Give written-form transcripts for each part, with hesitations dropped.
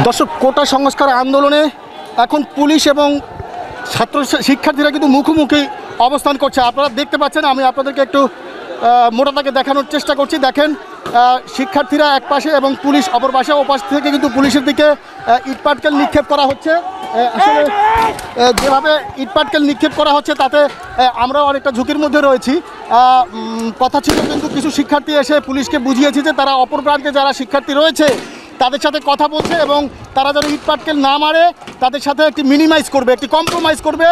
দর্শক, কোটা সংস্কার আন্দোলনে এখন পুলিশ এবং ছাত্র শিক্ষার্থীরা কিন্তু মুখোমুখি অবস্থান করছে। আপনারা দেখতে পাচ্ছেন, আমি আপনাদেরকে একটু মোটাটাকে দেখানোর চেষ্টা করছি। দেখেন, শিক্ষার্থীরা এক পাশে এবং পুলিশ অপর পাশে। ওপাশ থেকে কিন্তু পুলিশের দিকে ইটপাটকেল নিক্ষেপ করা হচ্ছে। আসলে যেভাবে ইটপাটকেল নিক্ষেপ করা হচ্ছে তাতে আমরা অনেকটা ঝুঁকির মধ্যে রয়েছি। কথা ছিল কিন্তু কিছু শিক্ষার্থী এসে পুলিশকে বুঝিয়েছে যে তারা অপর প্রান্তে যারা শিক্ষার্থী রয়েছে তাদের সাথে কথা বলছে এবং তারা যেন ইটপাটকেল না মারে, তাদের সাথে একটি মিনিমাইজ করবে, একটি কম্প্রোমাইজ করবে,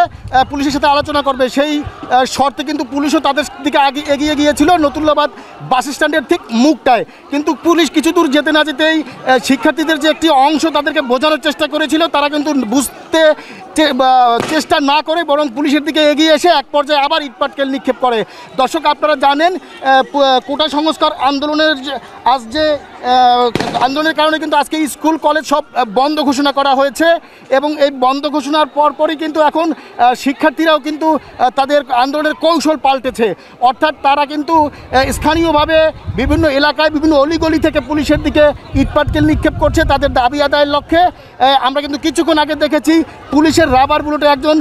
পুলিশের সাথে আলোচনা করবে। সেই শর্তে কিন্তু পুলিশও তাদের দিকে এগিয়ে গিয়েছিল নতুল্লাবাদ বাস স্ট্যান্ডের ঠিক মুখটায়। কিন্তু পুলিশ কিছু দূর যেতে না যেতেই শিক্ষার্থীদের যে একটি অংশ তাদেরকে বোঝানোর চেষ্টা করেছিল, তারা কিন্তু বুঝতে চেষ্টা না করে বরং পুলিশের দিকে এগিয়ে এসে এক পর্যায়ে আবার ইটপাটকেল নিক্ষেপ করে। দর্শক, আপনারা জানেন কোটা সংস্কার আন্দোলনের আন্দোলনের কারণে কিন্তু আজকে স্কুল কলেজ সব বন্ধ ঘোষণা করা হয়েছে এবং এই বন্ধ ঘোষণার পরপরই কিন্তু এখন শিক্ষার্থীরাও কিন্তু তাদের আন্দোলনের কৌশল পাল্টেছে। অর্থাৎ তারা কিন্তু স্থানীয়ভাবে বিভিন্ন এলাকায় বিভিন্ন অলিগলি থেকে পুলিশের দিকে ইটপাটকেল নিক্ষেপ করছে তাদের দাবি আদায়ের লক্ষ্যে। আমরা কিন্তু কিছুক্ষণ আগে দেখেছি পুলিশের রাবার বুলেটে একজন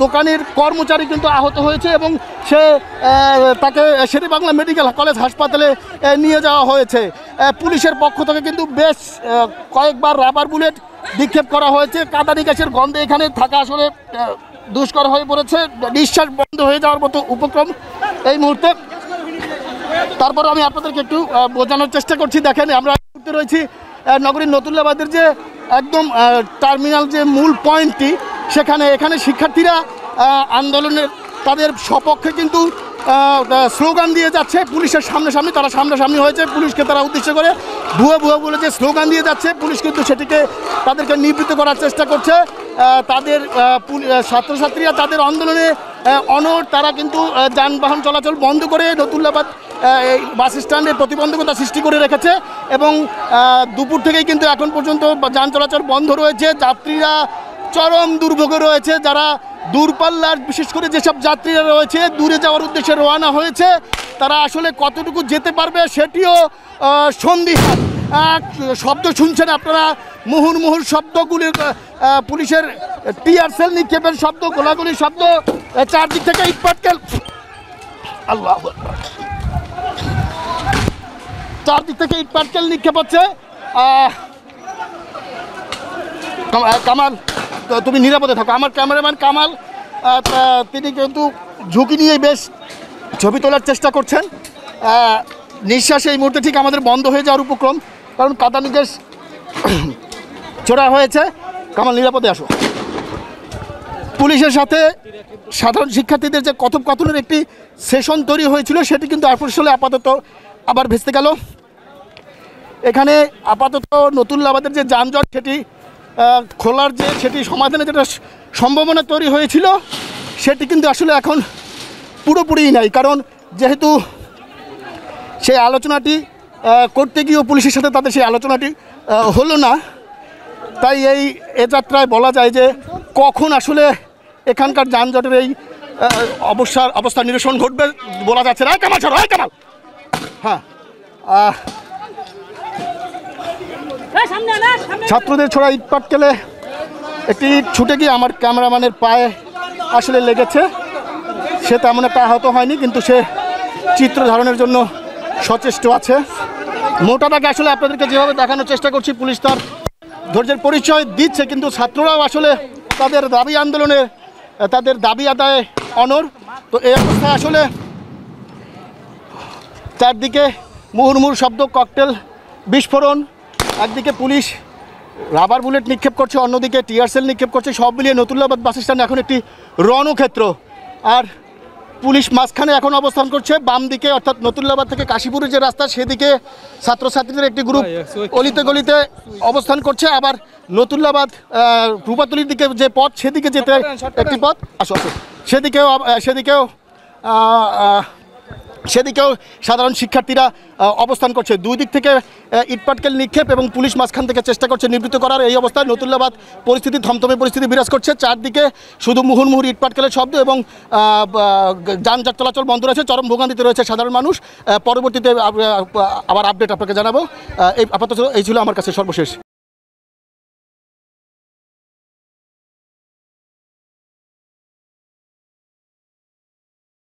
দোকানের কর্মচারী কিন্তু আহত হয়েছে এবং তাকে শেরেবাংলা মেডিকেল কলেজ হাসপাতালে নিয়ে যাওয়া হয়েছে। পুলিশের পক্ষ থেকে কিন্তু বেশ কয়েকবার রাবার বুলেট নিক্ষেপ করা হয়েছে। কাঁদানি গ্যাসের গন্ধে এখানে থাকা আসলে দুষ্কর হয়ে পড়েছে, নিঃশ্বাস বন্ধ হয়ে যাওয়ার মতো উপক্রম এই মুহূর্তে। তারপর আমি আপনাদেরকে একটু বোঝানোর চেষ্টা করছি। দেখেন, আমরা রয়েছি নগরীর নতুল্লাবাদের যে একদম টার্মিনাল যে মূল পয়েন্টটি, এখানে শিক্ষার্থীরা আন্দোলনের তাদের সপক্ষে কিন্তু স্লোগান দিয়ে যাচ্ছে পুলিশের সামনাসামনি। তারা সামনাসামনি হয়েছে, পুলিশকে তারা উদ্দেশ্য করে ভুয়া বলে যে স্লোগান দিয়ে যাচ্ছে। পুলিশ কিন্তু তাদেরকে নিবৃত্ত করার চেষ্টা করছে। তাদের ছাত্রছাত্রীরা তাদের আন্দোলনে অনড়, তারা কিন্তু যানবাহন চলাচল বন্ধ করে নতুল্লাবাদ বাস স্ট্যান্ডে প্রতিবন্ধকতা সৃষ্টি করে রেখেছে এবং দুপুর থেকেই কিন্তু এখন পর্যন্ত যান চলাচল বন্ধ রয়েছে। যাত্রীরা চরম দুর্ভোগে রয়েছে। যারা দূরপাল্লার বিশেষ করে যেসব যাত্রীরা রয়েছে দূরে যাওয়ার উদ্দেশ্যে রওনা হয়েছে, তারা আসলে কতটুকু যেতে পারবে সেটিও সন্দিহান। শব্দ শুনছেন আপনারা, মুহুর্মুহুর শব্দগুলি, পুলিশের টিয়ার সেল নিক্ষেপের শব্দ, গোলাগুলির শব্দ, চারদিক থেকে ইটপাটকেল, আল্লাহ, চারদিক থেকে ইটপাটকেল নিক্ষেপ হচ্ছে। কামাল, তুমি নিরাপদে থাকো। আমার ক্যামেরাম্যান কামাল, তিনি কিন্তু ঝুঁকি নিয়ে বেশ ছবি তোলার চেষ্টা করছেন। নিঃশ্বাস এই মুহূর্তে ঠিক আমাদের বন্ধ হয়ে যাওয়ার উপক্রম, কারণ কাঁদানি গ্যাস ছোড়া হয়েছে। কামাল, নিরাপদে আসো। পুলিশের সাথে সাধারণ শিক্ষার্থীদের যে কথোপকথনের একটি সেশন তৈরি হয়েছিল সেটি কিন্তু আসলে আপাতত আবার ভেস্তে গেল। এখানে আপাতত নতুল্লাবাদের যে যানজট সেটি খোলার সেটি সমাধানের যেটা সম্ভাবনা তৈরি হয়েছিল সেটি কিন্তু আসলে এখন পুরোপুরিই নাই। কারণ যেহেতু সেই আলোচনাটি করতে গিয়েও পুলিশের সাথে তাদের সেই আলোচনাটি হলো না, তাই এ যাত্রায় বলা যায় যে কখন আসলে এখানকার যানজটের এই অবস্থা নিরসন ঘটবে বলা যাচ্ছে না। কামাল ছাড়ো, কামাল। হ্যাঁ, ছাত্রদের ছোড়া ইটপাটকেলে একটি ইট ছুটে গিয়ে আমার ক্যামেরাম্যানের পায়ে আসলে লেগেছে। সে তেমন একটা আহত হয়নি, কিন্তু সে চিত্র ধারণের জন্য সচেষ্ট আছে। মোটাটাকে আসলে আপনাদেরকে যেভাবে দেখানোর চেষ্টা করছি, পুলিশ তার ধৈর্যের পরিচয় দিচ্ছে, কিন্তু ছাত্ররাও আসলে তাদের দাবি আন্দোলনে, তাদের দাবি আদায়ে অনড়। তো এই অবস্থায় আসলে চারদিকে মুহুর্মুহুর শব্দ, ককটেল বিস্ফোরণ, একদিকে পুলিশ রাবার বুলেট নিক্ষেপ করছে, অন্যদিকে টিয়ার সেল নিক্ষেপ করছে। সব মিলিয়ে নতুল্লাবাদ বাস স্ট্যান্ড এখন একটি রণক্ষেত্র। আর পুলিশ মাঝখানে এখন অবস্থান করছে। বাম দিকে অর্থাৎ নতুল্লাবাদ থেকে কাশীপুরের যে রাস্তা সেদিকে ছাত্রছাত্রীদের একটি গ্রুপ অলিতে গলিতে অবস্থান করছে। আবার নতুল্লাবাদ রূপাতলির দিকে যে পথ সেদিকে যেতে একটি পথ সেদিকেও সাধারণ শিক্ষার্থীরা অবস্থান করছে। দুই দিক থেকে ইটপাটকেল নিক্ষেপ এবং পুলিশ মাঝখান থেকে চেষ্টা করছে নিবৃত্ত করার। এই অবস্থায় নতুল্লাবাদ পরিস্থিতি থমথমে পরিস্থিতি বিরাজ করছে। চারদিকে শুধু মুহুর্মুহুর ইটপাটকেলের শব্দ এবং যানজট চলাচল বন্ধ রয়েছে। চরম ভোগান্তিতে রয়েছে সাধারণ মানুষ। পরবর্তীতে আবার আপডেট আপনাকে জানাবো। আপাতত এই ছিল আমার কাছে সর্বশেষ।